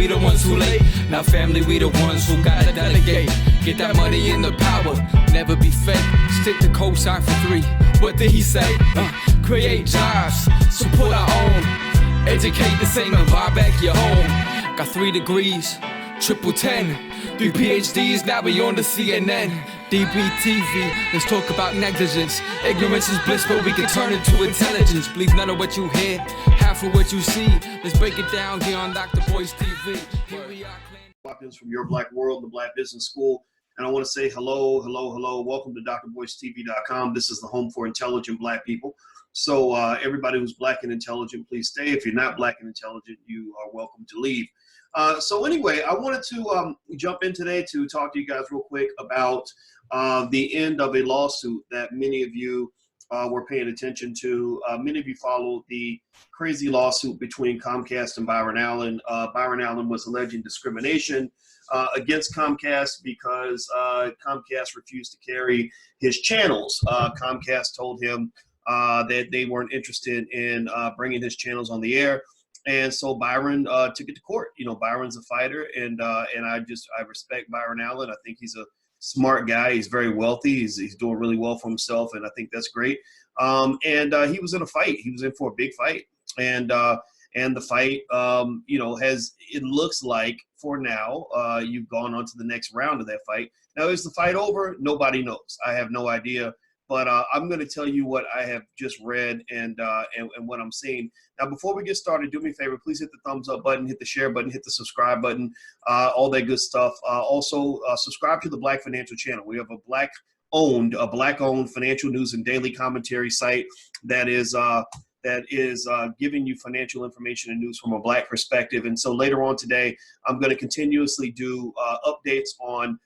we the ones who late. Now family, we the ones who gotta delegate. Get that money in the power, never be fake. Stick to cosign for 3. What did he say? Create jobs, support our own. Educate the same and buy back your home. Got 3 degrees, triple 10. 3 PhDs, now we on the CNN. DBTV, let's talk about negligence. Ignorance is bliss, but we can turn it to intelligence. Believe none of what you hear, half of what you see. Let's break it down here on Dr. Boyce TV. Here we are. From Your Black World, the Black Business School. And I want to say hello. Welcome to drboycetv.com. This is the home for intelligent Black people. So everybody who's Black and intelligent, please stay. If you're not Black and intelligent, you are welcome to leave. So anyway, I wanted to jump in today to talk to you guys real quick about the end of a lawsuit that many of you were paying attention to. Many of you followed the crazy lawsuit between Comcast and Byron Allen. Byron Allen was alleging discrimination against Comcast because Comcast refused to carry his channels. Comcast told him that they weren't interested in bringing his channels on the air. And so Byron took it to court. You know, Byron's a fighter, and I respect Byron Allen. I think he's a smart guy. He's very wealthy. He's doing really well for himself, and I think that's great. And he was in a fight. He was in for a big fight, and the fight, you know, it looks like for now you've gone on to the next round of that fight. Now, is the fight over? Nobody knows. I have no idea. But I'm going to tell you what I have just read and what I'm seeing. Now, before we get started, do me a favor. Please hit the thumbs up button, hit the share button, hit the subscribe button, all that good stuff. Also, subscribe to the Black Financial Channel. We have a black-owned financial news and daily commentary site that is giving you financial information and news from a Black perspective. And so later on today, I'm going to continuously do updates on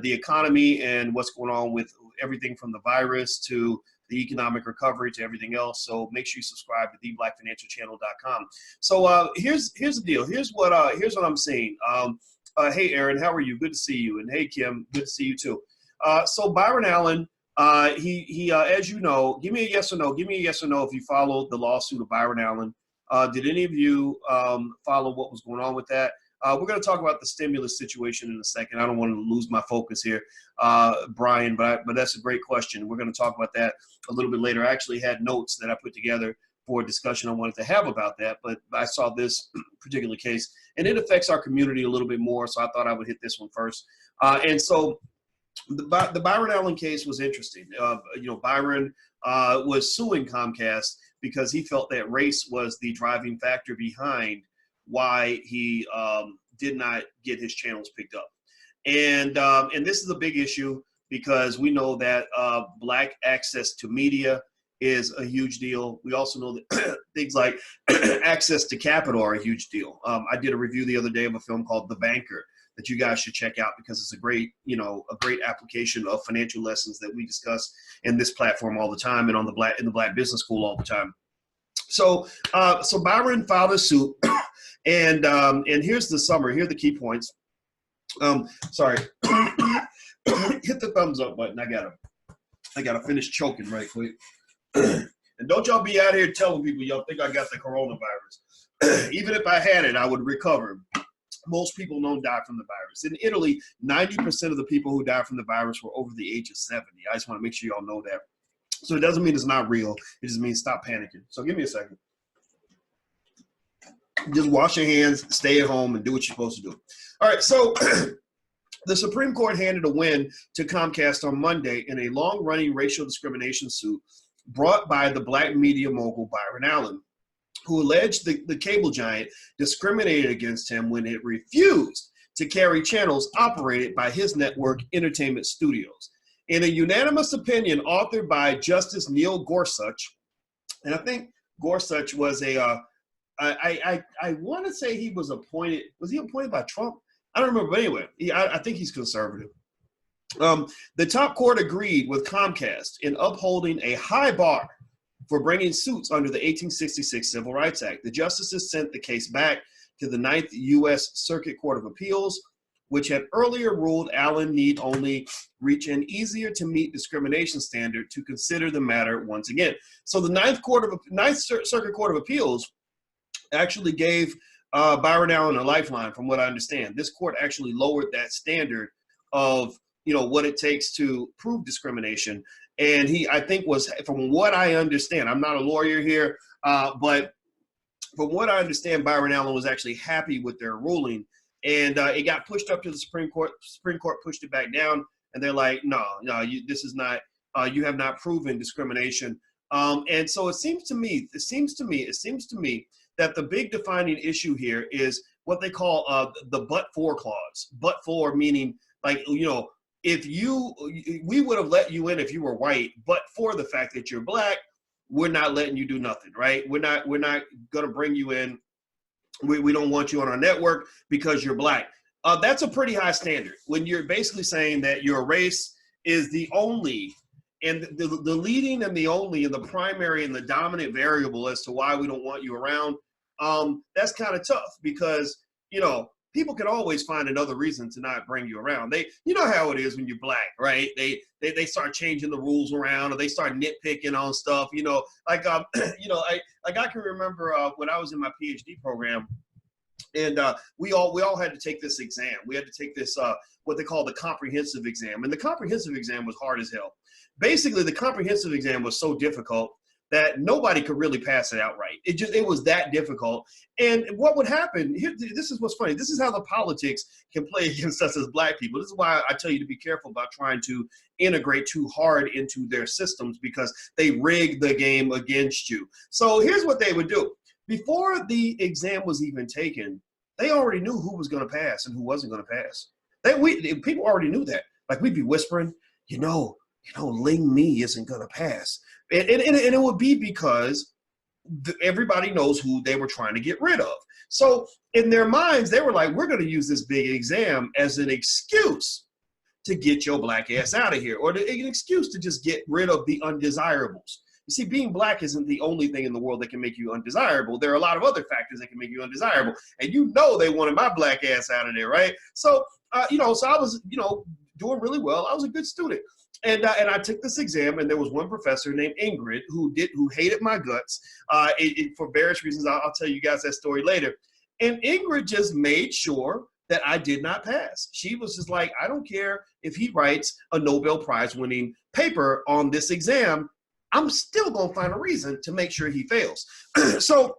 the economy and what's going on with everything from the virus to the economic recovery to everything else. So make sure you subscribe to theblackfinancialchannel.com. So here's the deal. Here's what I'm saying. Hey, Aaron, how are you? Good to see you. And hey, Kim, good to see you too. So Byron Allen, he as you know, give me a yes or no. Give me a yes or no if you followed the lawsuit of Byron Allen. Did any of you follow what was going on with that? We're going to talk about the stimulus situation in a second. I don't want to lose my focus here, Brian, but that's a great question. We're going to talk about that a little bit later. I actually had notes that I put together for a discussion I wanted to have about that, but I saw this particular case, and it affects our community a little bit more, so I thought I would hit this one first. And so the Byron Allen case was interesting. You know, Byron was suing Comcast because he felt that race was the driving factor behind why he did not get his channels picked up. And this is a big issue because we know that Black access to media is a huge deal. We also know that things like access to capital are a huge deal. I did a review the other day of a film called The Banker that you guys should check out because it's a great application of financial lessons that we discuss in this platform all the time and in the Black Business School all the time. So Byron filed a suit. And here's the summary. Here are the key points. Sorry. Hit the thumbs up button. I gotta finish choking right quick. And don't y'all be out here telling people y'all think I got the coronavirus. Even if I had it, I would recover. Most people don't die from the virus. In Italy, 90% of the people who died from the virus were over the age of 70. I just want to make sure y'all know that. So it doesn't mean it's not real. It just means stop panicking. So give me a second. Just wash your hands, stay at home, and do what you're supposed to do. All right, so the Supreme Court handed a win to Comcast on Monday in a long-running racial discrimination suit brought by the Black media mogul Byron Allen, who alleged the cable giant discriminated against him when it refused to carry channels operated by his network, Entertainment Studios. In a unanimous opinion authored by Justice Neil Gorsuch, and I think Gorsuch was I want to say he was appointed. Was he appointed by Trump? I don't remember. But anyway, I think he's conservative. The top court agreed with Comcast in upholding a high bar for bringing suits under the 1866 Civil Rights Act. The justices sent the case back to the Ninth U.S. Circuit Court of Appeals, which had earlier ruled Allen need only reach an easier-to-meet discrimination standard to consider the matter once again. So the Ninth Circuit Court of Appeals actually gave Byron Allen and Lifeline, from what I understand. This court actually lowered that standard of, what it takes to prove discrimination. And he, I think, was, from what I understand, I'm not a lawyer here, but from what I understand, Byron Allen was actually happy with their ruling. And it got pushed up to the Supreme Court. Supreme Court pushed it back down. And they're like, no, this is not, you have not proven discrimination. And so it seems to me that the big defining issue here is what they call the but-for clause. But-for meaning, like, if we would have let you in if you were white, but for the fact that you're black, we're not letting you do nothing, right? We're not going to bring you in. We don't want you on our network because you're black. That's a pretty high standard when you're basically saying that your race is the only and the leading and the only and the primary and the dominant variable as to why we don't want you around. That's kind of tough because, people can always find another reason to not bring you around. You know how it is when you're black, right? They start changing the rules around, or they start nitpicking on stuff. I can remember when I was in my PhD program, and we all had to take this exam. We had to take this what they call the comprehensive exam, and the comprehensive exam was hard as hell. Basically, the comprehensive exam was so difficult that nobody could really pass it outright. It was that difficult. And what would happen, this is what's funny, this is how the politics can play against us as black people. This is why I tell you to be careful about trying to integrate too hard into their systems, because they rig the game against you. So here's what they would do. Before the exam was even taken, they already knew who was gonna pass and who wasn't gonna pass. People already knew that. Like, we'd be whispering, Ling Me isn't gonna pass. And it would be because everybody knows who they were trying to get rid of. So in their minds, they were like, we're going to use this big exam as an excuse to get your black ass out of here, or an excuse to just get rid of the undesirables. You see, being black isn't the only thing in the world that can make you undesirable. There are a lot of other factors that can make you undesirable. And they wanted my black ass out of there, right? So, so I was, doing really well. I was a good student. And I took this exam, and there was one professor named Ingrid who hated my guts for various reasons. I'll tell you guys that story later. And Ingrid just made sure that I did not pass. She was just like, I don't care if he writes a Nobel Prize winning paper on this exam, I'm still going to find a reason to make sure he fails. So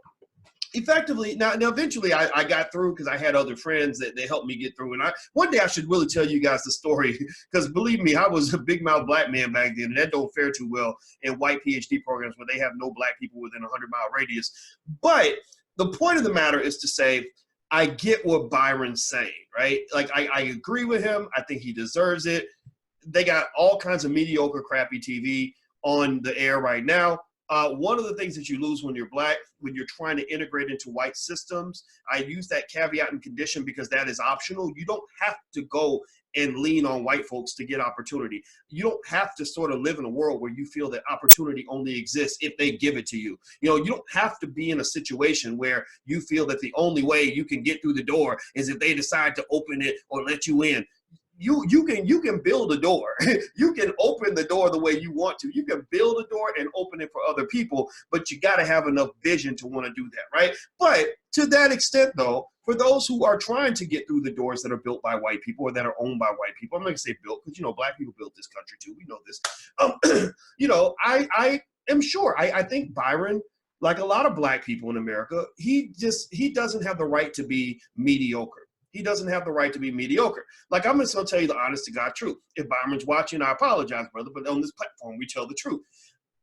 effectively, now eventually I got through because I had other friends that they helped me get through. And one day I should really tell you guys the story, because believe me, I was a big mouth black man back then, and that don't fare too well in white PhD programs where they have no black people within a 100-mile radius. But the point of the matter is to say, I get what Byron's saying, right? Like, I agree with him. I think he deserves it. They got all kinds of mediocre, crappy TV on the air right now. One of the things that you lose when you're black, when you're trying to integrate into white systems, I use that caveat and condition because that is optional. You don't have to go and lean on white folks to get opportunity. You don't have to sort of live in a world where you feel that opportunity only exists if they give it to you. You don't have to be in a situation where you feel that the only way you can get through the door is if they decide to open it or let you in. You can build a door. You can open the door the way you want to. You can build a door and open it for other people, but you got to have enough vision to want to do that, right? But to that extent, though, for those who are trying to get through the doors that are built by white people or that are owned by white people, I'm not going to say built because, black people built this country too. We know this. I am sure. I think Byron, like a lot of black people in America, he doesn't have the right to be mediocre. He doesn't have the right to be mediocre. Like, I'm just going to tell you the honest to God truth. If Byron's watching, I apologize, brother, but on this platform, we tell the truth.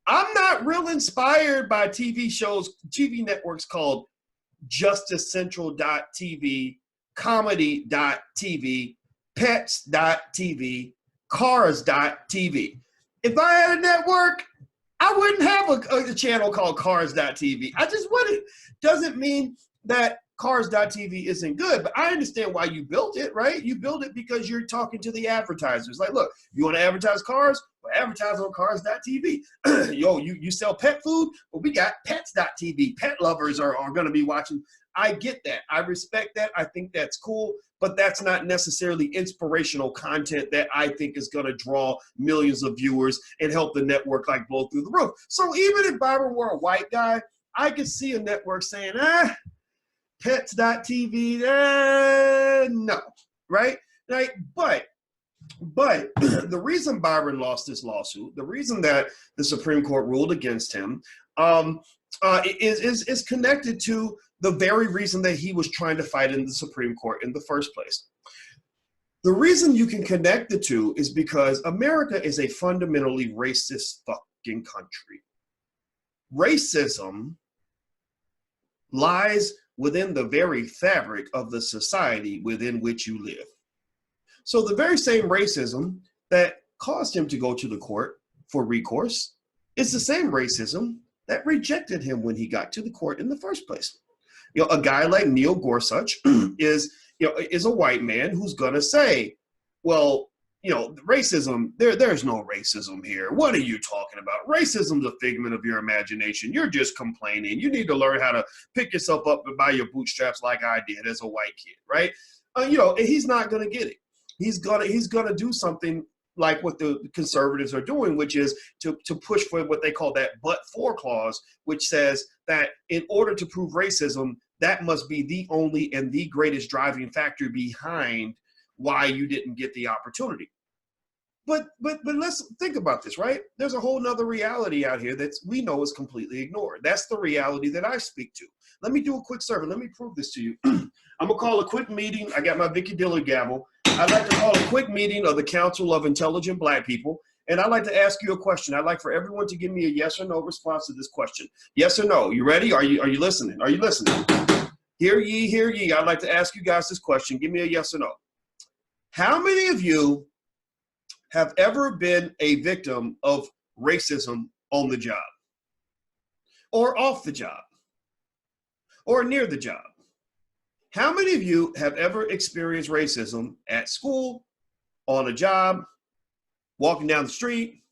I'm not real inspired by TV shows, TV networks called JusticeCentral.tv, Comedy.tv, Pets.tv, Cars.tv. If I had a network, I wouldn't have a channel called Cars.tv. I just wouldn't. Doesn't mean that Cars.tv isn't good, but I understand why you built it, right? You built it because you're talking to the advertisers. Like, look, you want to advertise cars? Well, advertise on Cars.tv. You sell pet food? Well, we got Pets.tv. Pet lovers are going to be watching. I get that. I respect that. I think that's cool, but that's not necessarily inspirational content that I think is going to draw millions of viewers and help the network like blow through the roof. So even if Byron were a white guy, I could see a network saying, Pets.tv, no, right? Right, but the reason Byron lost this lawsuit, the reason that the Supreme Court ruled against him, is connected to the very reason that he was trying to fight in the Supreme Court in the first place. The reason you can connect the two is because America is a fundamentally racist fucking country. Racism lies within the very fabric of the society within which you live. So the very same racism that caused him to go to the court for recourse is the same racism that rejected him when he got to the court in the first place. You know, a guy like Neil Gorsuch is a white man who's gonna say, well, racism, there's no racism here. What are you talking about? Racism's a figment of your imagination. You're just complaining. You need to learn how to pick yourself up by your bootstraps like I did as a white kid, right? He's not gonna get it. He's gonna do something like what the conservatives are doing, which is to push for what they call that but-for clause, which says that in order to prove racism, that must be the only and the greatest driving factor behind why you didn't get the opportunity. But let's think about this, right? There's a whole nother reality out here that we know is completely ignored. That's the reality that I speak to. Let me do a quick survey. Let me prove this to you. I'm gonna call a quick meeting. I got my Vicky Dillard gavel. I'd like to call a quick meeting of the Council of Intelligent Black People. And I'd like to ask you a question. I'd like for everyone to give me a yes or no response to this question. Yes or no? You ready? Are you listening? Are you listening? Hear ye, hear ye. I'd like to ask you guys this question. Give me a yes or no. How many of you have ever been a victim of racism on the job? Or off the job? Or near the job? How many of you have ever experienced racism at school, on a job, walking down the street,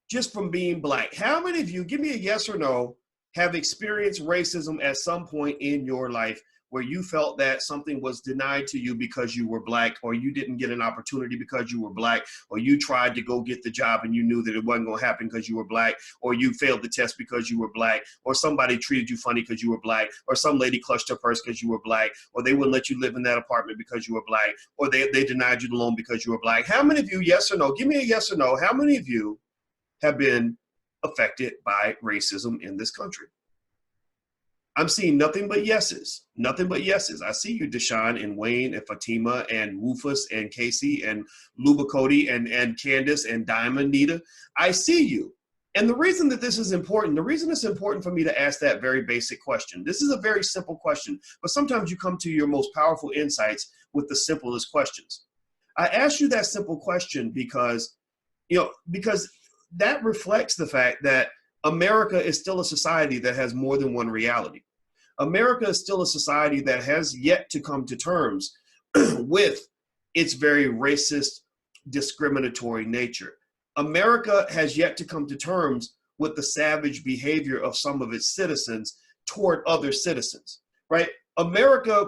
just from being black? How many of you, give me a yes or no, have experienced racism at some point in your life where you felt that something was denied to you because you were black, or you didn't get an opportunity because you were black, or you tried to go get the job and you knew that it wasn't going to happen because you were black, or you failed the test because you were black, or somebody treated you funny because you were black, or some lady clutched her purse because you were black, or they wouldn't let you live in that apartment because you were black, or they denied you the loan because you were black? How many of you, yes or no, give me a yes or no, how many of you have been affected by racism in this country? I'm seeing nothing but yeses, nothing but yeses. I see you, Deshaun and Wayne and Fatima and Rufus and Casey and Luba Cody and Candace and Diamond Nita. I see you. And the reason that this is important, the reason it's important for me to ask that very basic question, this is a very simple question, but sometimes you come to your most powerful insights with the simplest questions. I asked you that simple question because that reflects the fact that America is still a society that has more than one reality. America is still a society that has yet to come to terms with its very racist, discriminatory nature. America has yet to come to terms with the savage behavior of some of its citizens toward other citizens, right? America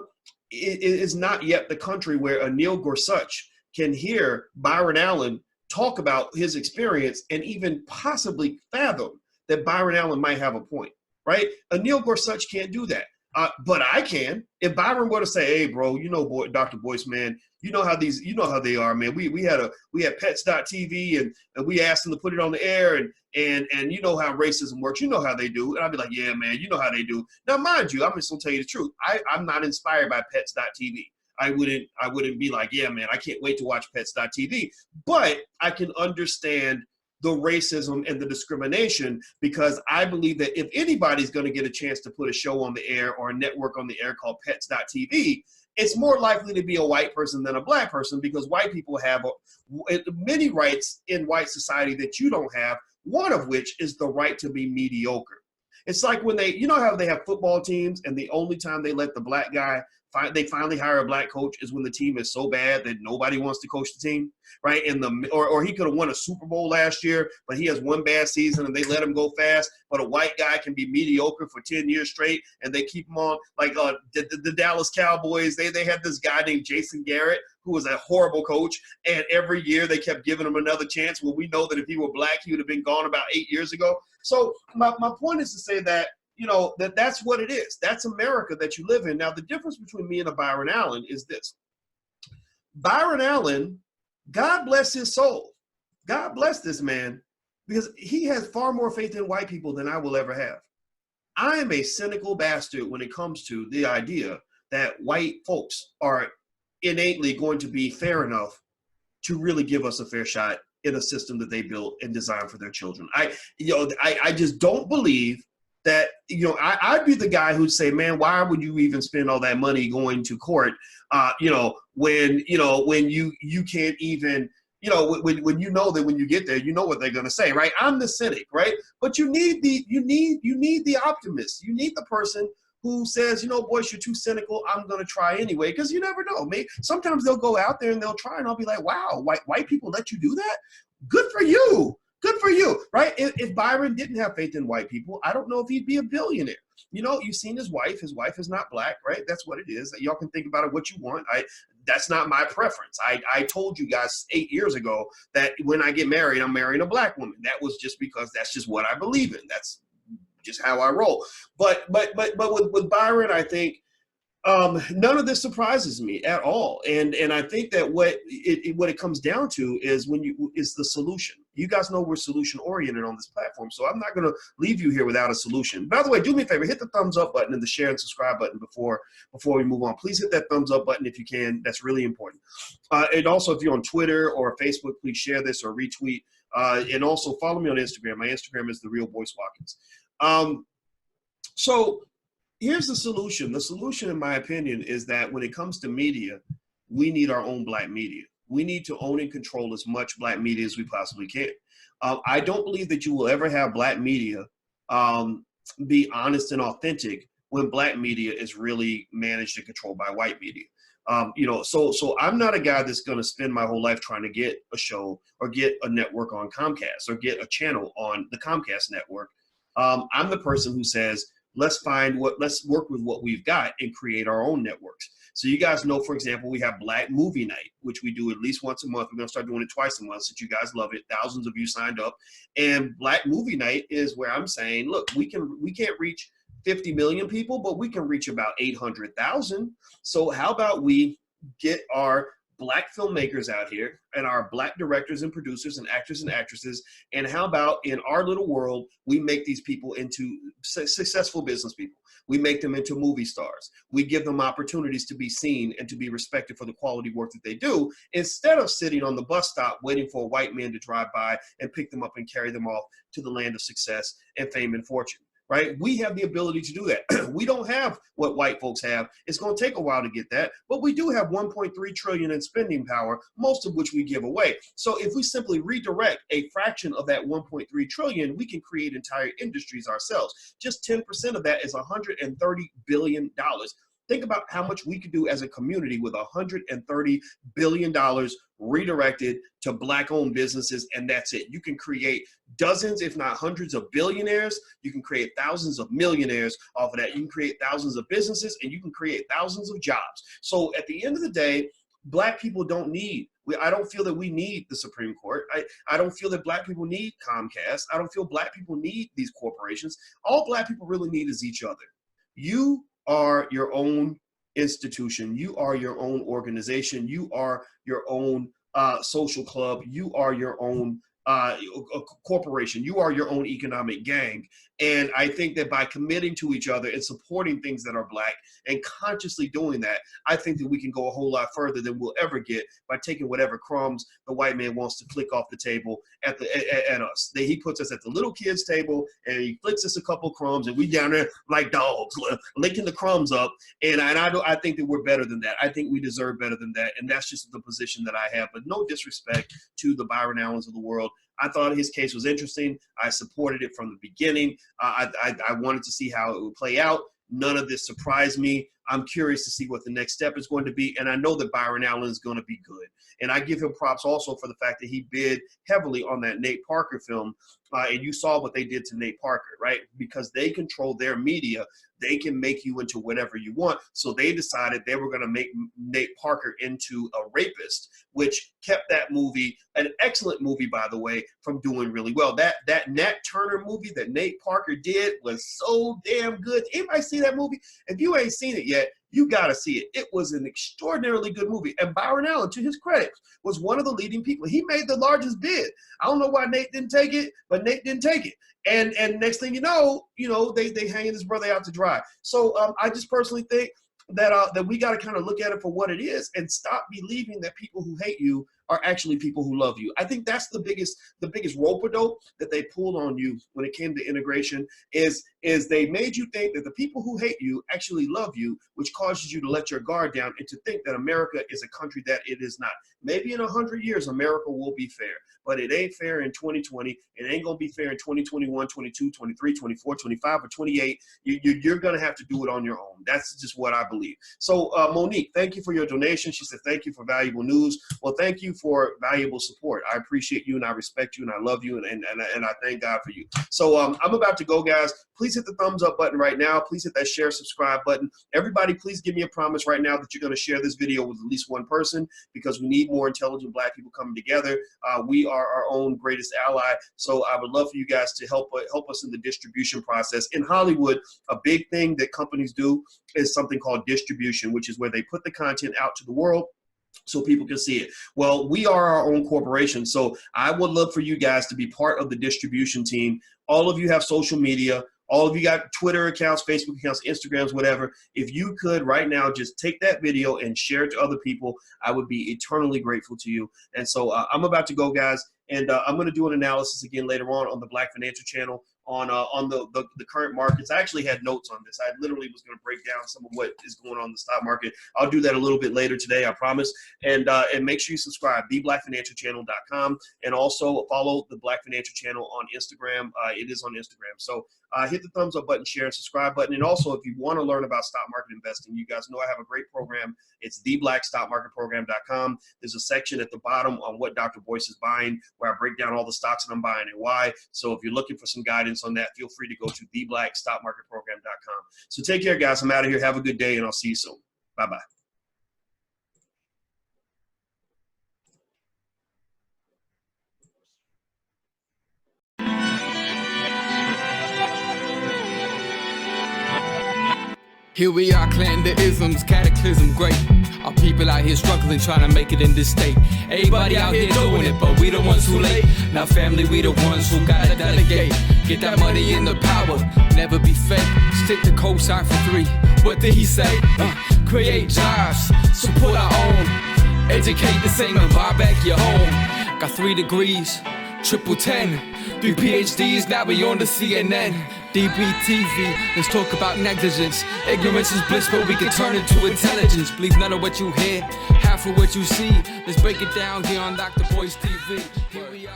is not yet the country where a Neil Gorsuch can hear Byron Allen talk about his experience and even possibly fathom that Byron Allen might have a point, right? A Neil Gorsuch can't do that. But I can. If Byron were to say, "Hey, bro, Dr. Boyce, man, you know how they are, man. We had Pets.tv and we asked them to put it on the air and you know how racism works. You know how they do." And I'd be like, "Yeah, man, you know how they do." Now, mind you, I'm just gonna tell you the truth. I'm not inspired by Pets.tv. I wouldn't be like, "Yeah, man, I can't wait to watch Pets.tv." But I can understand the racism and the discrimination, because I believe that if anybody's going to get a chance to put a show on the air or a network on the air called Pets.tv, it's more likely to be a white person than a black person, because white people have many rights in white society that you don't have, one of which is the right to be mediocre. It's like when how they have football teams and the only time they let the black guy, they finally hire a black coach is when the team is so bad that nobody wants to coach the team, right? Or he could have won a Super Bowl last year, but he has one bad season and they let him go fast. But a white guy can be mediocre for 10 years straight and they keep him on. Like the Dallas Cowboys, they had this guy named Jason Garrett who was a horrible coach, and every year they kept giving him another chance. Well, we know that if he were black, he would have been gone about 8 years ago. So my point is to say that that's what it is. That's America that you live in. Now, the difference between me and a Byron Allen is this. Byron Allen, God bless his soul. God bless this man, because he has far more faith in white people than I will ever have. I am a cynical bastard when it comes to the idea that white folks are innately going to be fair enough to really give us a fair shot in a system that they built and designed for their children. I just don't believe that, I'd be the guy who'd say, man, why would you even spend all that money going to court, when you can't even, when you know that when you get there, you know what they're going to say, right? I'm the cynic, right? But you need the optimist. You need the person who says, boys, you're too cynical. I'm going to try anyway, because you never know. Maybe sometimes they'll go out there and they'll try, and I'll be like, wow, white people let you do that? Good for you. Good for you, right? If Byron didn't have faith in white people, I don't know if he'd be a billionaire. You've seen his wife. His wife is not black, right? That's what it is. Y'all can think about it what you want. That's not my preference. I told you guys 8 years ago that when I get married, I'm marrying a black woman. That was just because that's just what I believe in. That's just how I roll. But with Byron, I think none of this surprises me at all. And I think that what it comes down to is is the solution. You guys know we're solution oriented on this platform, so I'm not going to leave you here without a solution. By the way, do me a favor, hit the thumbs up button and the share and subscribe button before we move on. Please hit that thumbs up button if you can. That's really important. And also, if you're on Twitter or Facebook, please share this or retweet. And also follow me on Instagram. My Instagram is The Real Boyce Watkins. So here's the solution. The solution, in my opinion, is that when it comes to media, we need our own black media. We need to own and control as much black media as we possibly can. I don't believe that you will ever have black media be honest and authentic when black media is really managed and controlled by white media. So I'm not a guy that's going to spend my whole life trying to get a show or get a network on Comcast or get a channel on the Comcast network. I'm the person who says, let's work with what we've got and create our own networks. So you guys know, for example, we have Black Movie Night, which we do at least once a month. We're going to start doing it twice a month since you guys love it. Thousands of you signed up. And Black Movie Night is where I'm saying, look, we can't reach 50 million people, but we can reach about 800,000. So how about we get our black filmmakers out here and our black directors and producers and actors and actresses, and how about in our little world, we make these people into successful business people. We make them into movie stars. We give them opportunities to be seen and to be respected for the quality work that they do, instead of sitting on the bus stop waiting for a white man to drive by and pick them up and carry them off to the land of success and fame and fortune. Right? We have the ability to do that. We don't have what white folks have. It's going to take a while to get that, but we do have 1.3 trillion in spending power, most of which we give away. So if we simply redirect a fraction of that 1.3 trillion, we can create entire industries ourselves. Just 10% of that is $130 billion. Think about how much we could do as a community with $130 billion redirected to black-owned businesses, and that's it. You can create dozens, if not hundreds of billionaires. You can create thousands of millionaires off of that. You can create thousands of businesses, and you can create thousands of jobs. So at the end of the day, black people don't need, I don't feel that we need the Supreme Court. I don't feel that black people need Comcast. I don't feel black people need these corporations. All black people really need is each other. You are your own institution. You are your own organization. You are your own social club. You are your own corporation. You are your own economic gang. And I think that by committing to each other and supporting things that are black and consciously doing that, I think that we can go a whole lot further than we'll ever get by taking whatever crumbs the white man wants to flick off the table at us. He puts us at the little kids' table and he flicks us a couple crumbs and we down there like dogs licking the crumbs up. And I think that we're better than that. I think we deserve better than that. And that's just the position that I have. But no disrespect to the Byron Allens of the world. I thought his case was interesting. I supported it from the beginning. I wanted to see how it would play out. None of this surprised me. I'm curious to see what the next step is going to be. And I know that Byron Allen is going to be good. And I give him props also for the fact that he bid heavily on that Nate Parker film. And you saw what they did to Nate Parker, right? Because they control their media, they can make you into whatever you want. So they decided they were going to make Nate Parker into a rapist, which kept that movie, an excellent movie, by the way, from doing really well. That Nat Turner movie that Nate Parker did was so damn good. Anybody see that movie? If you ain't seen it yet, you got to see it. It was an extraordinarily good movie. And Byron Allen, to his credit, was one of the leading people. He made the largest bid. I don't know why Nate didn't take it, but Nate didn't take it. And next thing you know, they hanging his brother out to dry. So I just personally think that we got to kind of look at it for what it is and stop believing that people who hate you are actually people who love you. I think that's the biggest rope-a-dope that they pulled on you when it came to integration is they made you think that the people who hate you actually love you, which causes you to let your guard down and to think that America is a country that it is not. Maybe in 100 years, America will be fair, but it ain't fair in 2020. It ain't going to be fair in 2021, 22, 23, 24, 25, or 28. You're going to have to do it on your own. That's just what I believe. So Monique, thank you for your donation. She said, thank you for valuable news. Well, thank you for valuable support. I appreciate you and I respect you and I love you and I thank God for you. So I'm about to go, guys. Please hit the thumbs up button right now. Please hit that share, subscribe button. Everybody, please give me a promise right now that you're going to share this video with at least one person because we need more intelligent Black people coming together. We are our own greatest ally. So I would love for you guys to help us in the distribution process. In Hollywood, a big thing that companies do is something called distribution, which is where they put the content out to the world so people can see it. Well, we are our own corporation, so I would love for you guys to be part of the distribution team. All of you have social media. All of you got Twitter accounts, Facebook accounts, Instagrams, whatever. If you could right now just take that video and share it to other people, I would be eternally grateful to you. And so I'm about to go, guys, and I'm going to do an analysis again later on the Black Financial Channel on the current markets. I actually had notes on this. I literally was going to break down some of what is going on in the stock market. I'll do that a little bit later today, I promise. And make sure you subscribe, theblackfinancialchannel.com, and also follow the Black Financial Channel on Instagram. It is on Instagram. So hit the thumbs up button, share, and subscribe button. And also, if you want to learn about stock market investing, you guys know I have a great program. It's theblackstockmarketprogram.com. There's a section at the bottom on what Dr. Boyce is buying, where I break down all the stocks that I'm buying and why. So if you're looking for some guidance on that, feel free to go to theblackstockmarketprogram.com. So take care, guys. I'm out of here. Have a good day, and I'll see you soon. Bye-bye. Here we are, clan the isms, cataclysm, great. Our people out here struggling, trying to make it in this state. Everybody out here doing it, but we the ones who late. Now family, we the ones who gotta delegate. Get that money in the power, never be fake. Stick to cosign for 3. What did he say? Create jobs, support our own. Educate the same and buy back your home. Got 3 degrees, triple 10. 3 PhDs, now we on the CNN. DBTV, let's talk about negligence. Ignorance is bliss, but we can turn it to intelligence. Believe none of what you hear, half of what you see. Let's break it down here on Dr. Boyce TV. Here we are.